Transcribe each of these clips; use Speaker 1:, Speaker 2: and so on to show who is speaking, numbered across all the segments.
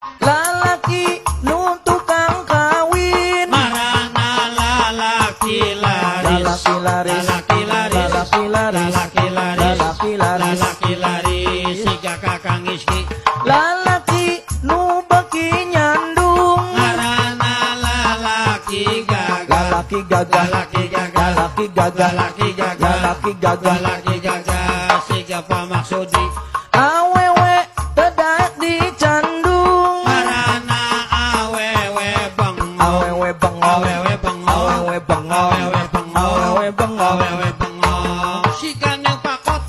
Speaker 1: lalaki nu tukang kawin
Speaker 2: marana lalaki laris
Speaker 1: lalaki laris
Speaker 2: lalaki laris
Speaker 1: lalaki laris
Speaker 2: lalaki laris
Speaker 1: lalaki laris
Speaker 2: lalaki laris siga kakang iski
Speaker 1: lalaki nu beki nyandung
Speaker 2: marana lalaki gagah
Speaker 1: lalaki gagah
Speaker 2: lalaki gagah
Speaker 1: lalaki gagah
Speaker 2: lalaki gagah
Speaker 1: lalaki gagah
Speaker 2: lalaki gagah siga pamaksudi
Speaker 1: awewe tedak dicandung
Speaker 2: marana awewe bengong
Speaker 1: awewe bengong
Speaker 2: awewe bengong
Speaker 1: awewe bengong
Speaker 2: awewe bengong
Speaker 1: awewe bengong
Speaker 2: awewe bengong siga yang pakot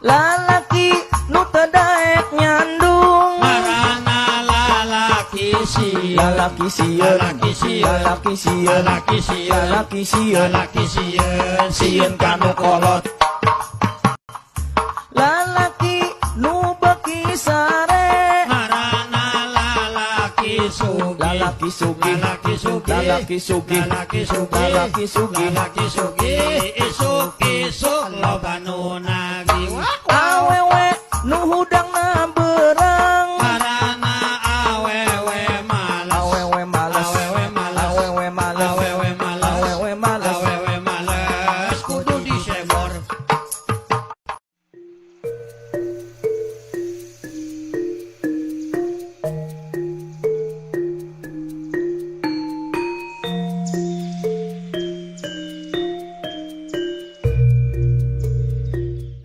Speaker 1: lalaki nu tedaek nyandung
Speaker 2: marana lalaki sieun
Speaker 1: lalaki sieun
Speaker 2: lalaki sieun
Speaker 1: lalaki sieun
Speaker 2: lalaki sieun
Speaker 1: lalaki sieun
Speaker 2: lalaki sieun sieun kanu kolot
Speaker 1: lalaki nu beki sare
Speaker 2: marana lalaki sugih
Speaker 1: lalaki sugih
Speaker 2: lalaki sugih
Speaker 1: lalaki sugih
Speaker 2: lalaki sugih
Speaker 1: lalaki sugih
Speaker 2: lalaki sugih isuk isuk lobanuna